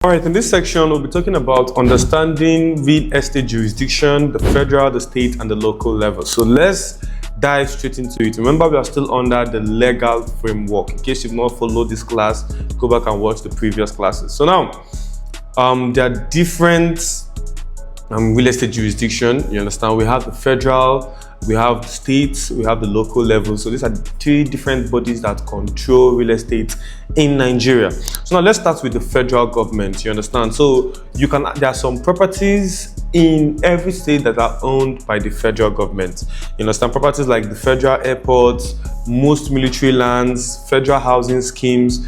All right, in this section, we'll be talking about understanding real estate jurisdiction, the federal, the state, and the local level. So let's dive straight into it. Remember, we are still under the legal framework. In case you've not followed this class, go back and watch the previous classes. So now, there are different real estate jurisdiction. You understand? We have the federal, we have the states, we have the local level. So these are three different bodies that control real estate in Nigeria. So now let's start with the federal government. You understand? So there are some properties in every state that are owned by the federal government. You understand? Properties like the federal airports, most military lands, federal housing schemes.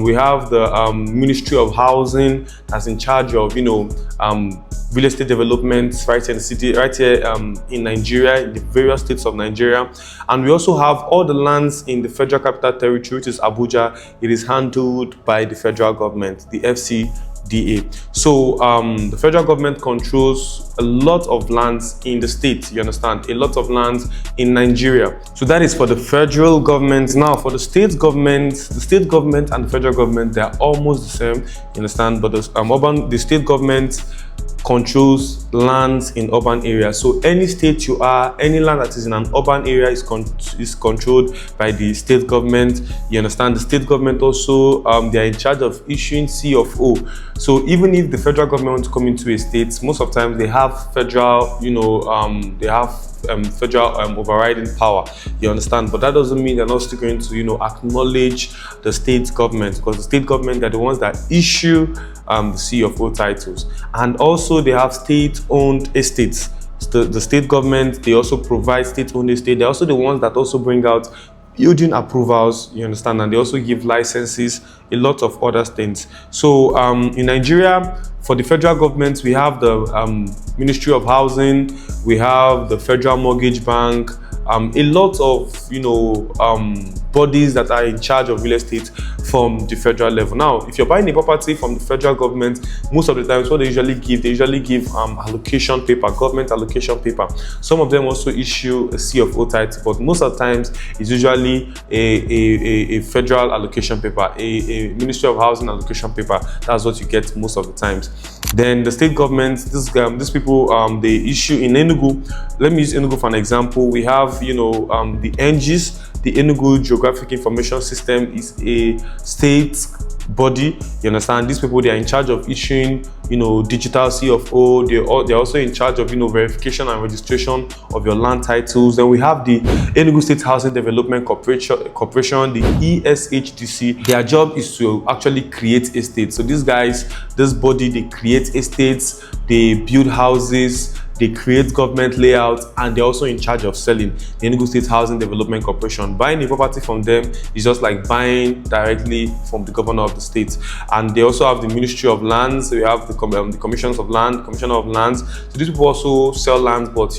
We have the Ministry of Housing that's in charge of, real estate development right here in the city, right here in Nigeria, in the various states of Nigeria. And we also have all the lands in the Federal Capital Territory, which is Abuja. It is handled by the federal government, the ECTDA. So the federal government controls a lot of lands in the state, you understand, a lot of lands in Nigeria. So that is for the federal government. Now for the state government and the federal government, they are almost the same, you understand, but the state government controls lands in urban areas. So any state you are, any land that is in an urban area is controlled by the state government. You understand? The state government also, they are in charge of issuing C of O. So even if the federal government wants to come into a state, most of the time they have federal, federal overriding power, you understand, but that doesn't mean they're not still going to acknowledge the state government, because the state government are the ones that issue the C of O titles. And also they have state-owned estates. The state government, they also provide state-owned estate. They're also the ones that also bring out building approvals, you understand, and they also give licenses, a lot of other things. So in Nigeria, for the federal government, we have the Ministry of Housing, we have the Federal Mortgage Bank, a lot of bodies that are in charge of real estate from the federal level. Now, if you're buying a property from the federal government, most of the times what they usually give allocation paper, government allocation paper. Some of them also issue a C of O title, but most of the times it's usually a federal allocation paper, a Ministry of Housing allocation paper. That's what you get most of the times. Then the state government, these people, they issue in Enugu. Let me use Enugu for an example. We have, the NGs. The Enugu Geographic Information System is a state body, you understand. These people, they are in charge of issuing, digital C of O. They're also in charge of, verification and registration of your land titles. Then we have the Enugu State Housing Development Corporation, the ESHDC. Their job is to actually create estates. So these guys, this body, they create estates, they build houses, they create government layouts, and they're also in charge of selling. The Enugu State Housing Development Corporation, buying a property from them is just like buying directly from the governor of the state. And they also have the Ministry of Lands. So we have the Commissioners of Land, Commissioner of Lands. So these people also sell lands, but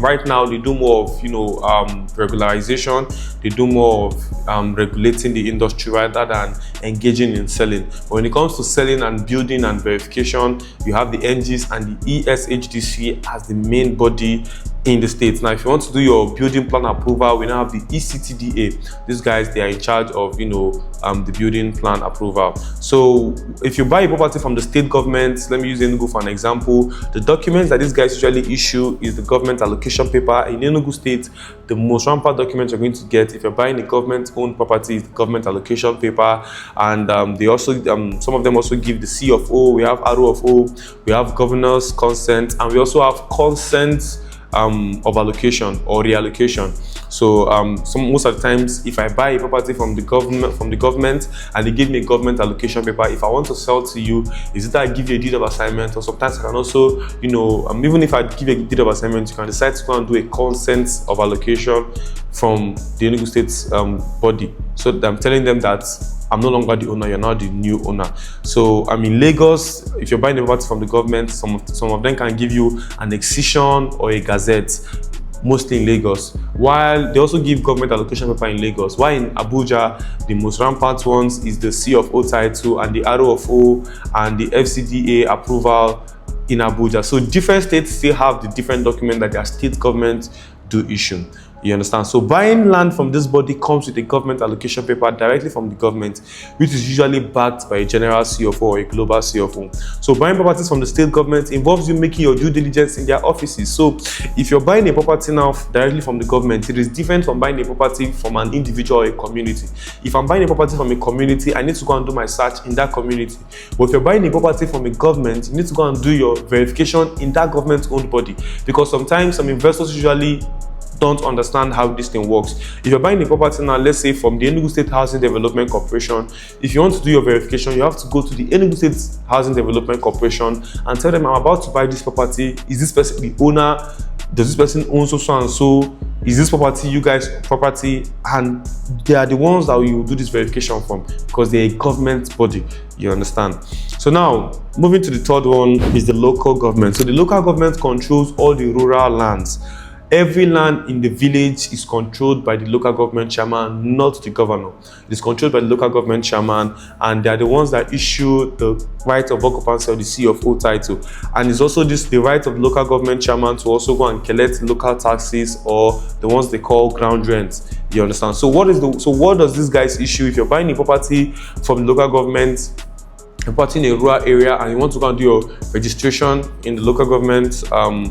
right now they do more of regularization. They do more of regulating the industry rather than engaging in selling. But when it comes to selling and building and verification, you have the NGs and the ESHDC as the main body in the states. Now, if you want to do your building plan approval, we now have the ECTDA. These guys, they are in charge of the building plan approval. So if you buy a property from the state government, let me use Enugu for an example. The documents that these guys usually issue is the government allocation paper. In Enugu State, the most rampant document you're going to get if you're buying a government-owned property is the government allocation paper. And they also some of them also give the C of O. We have RO of O. We have governor's consent, and we also have consent of allocation or reallocation. So most of the times, if I buy a property from the government and they give me a government allocation paper, if I want to sell to you, is it that I give you a deed of assignment, or sometimes I can also, even if I give you a deed of assignment, you can decide to go and do a consent of allocation from the Enugu State's body. So I'm telling them that I'm no longer the owner, you're now the new owner. So in Lagos, if you're buying a property from the government, some of them can give you an excision or a gazette, mostly in Lagos, while they also give government allocation paper in Lagos. While in Abuja, the most rampant ones is the C of O title and the RO of O and the FCDA approval in Abuja. So different states still have the different document that their state government do issue. You understand? So buying land from this body comes with a government allocation paper directly from the government, which is usually backed by a general CFO or a global CFO. So buying properties from the state government involves you making your due diligence in their offices. So if you're buying a property now directly from the government, it is different from buying a property from an individual or a community. If I'm buying a property from a community, I need to go and do my search in that community. But if you're buying a property from a government, you need to go and do your verification in that government-owned body, because sometimes some investors usually don't understand how this thing works. If you're buying a property now, let's say from the Enugu State Housing Development Corporation, if you want to do your verification, you have to go to the Enugu State Housing Development Corporation and tell them, I'm about to buy this property. Is this person the owner? Does this person own so and so? Is this property you guys' property? And they are the ones that you do this verification from, because they're a government body. You understand? So now, moving to the third one is the local government. So the local government controls all the rural lands. Every land in the village is controlled by the local government chairman, not the governor. It is controlled by the local government chairman, and they are the ones that issue the right of occupancy of the CFO title. And it's also the right of the local government chairman to also go and collect local taxes, or the ones they call ground rent. You understand? So what does this guys issue? If you're buying a property from the local government, property in a rural area, and you want to go and do your registration in the local government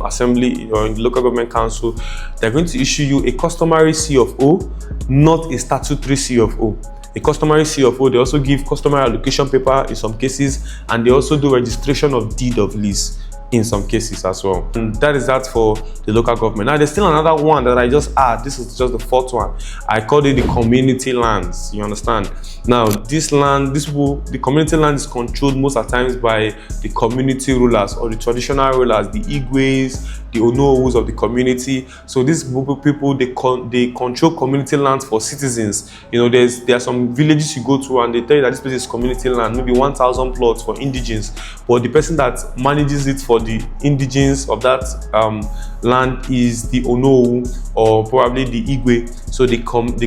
assembly or in the local government council, they're going to issue you a customary CFO, not a statutory CFO. A customary CFO, they also give customary allocation paper in some cases, and they also do registration of deed of lease in some cases as well. And that is that for the local government. Now there's still another one that I just add. This is just the fourth one. I called it the community lands. You understand? Now the community land is controlled most of the times by the community rulers or the traditional rulers, the Igwes, the Onowus of the community. So these people, they control community lands for citizens. You know, there are some villages you go to and they tell you that this place is community land, maybe 1,000 plots for indigenes, but the person that manages it for the indigenes of that land is the Onowu or probably the Igwe. So they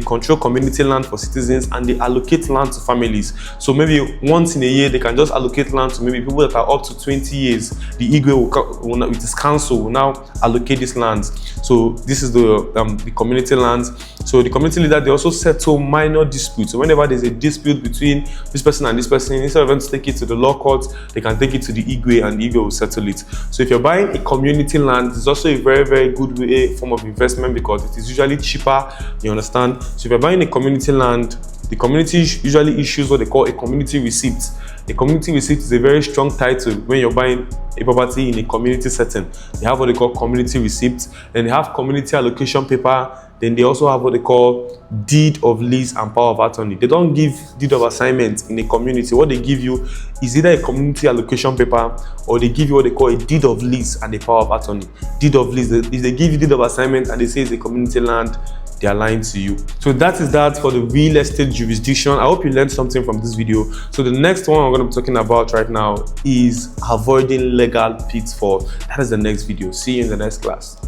control community land for citizens, and they allocate land to families. So maybe once in a year they can just allocate land to maybe people that are up to 20 years. The Igwe will with his council will now allocate these lands. So this is the community lands. So the community leader, they also settle minor disputes. So whenever there's a dispute between this person and this person, instead of them to take it to the law court, they can take it to the Igwe, and the Igwe will settle it. So if you're buying a community land, it's also a very, very good form of investment, because it is usually cheaper. You understand? So if you're buying a community land, the community usually issues what they call a community receipt. A community receipt is a very strong title when you're buying a property in a community setting. They have what they call community receipt, then they have community allocation paper, then they also have what they call deed of lease and power of attorney. They don't give deed of assignment in a community. What they give you is either a community allocation paper, or they give you what they call a deed of lease and a power of attorney. Deed of lease, if they give you deed of assignment and they say it's a community land, they are lying to you. So that is that for the real estate jurisdiction. I hope you learned something from this video. So the next one I'm going to be talking about right now is avoiding legal pitfalls. That is the next video. See you in the next class.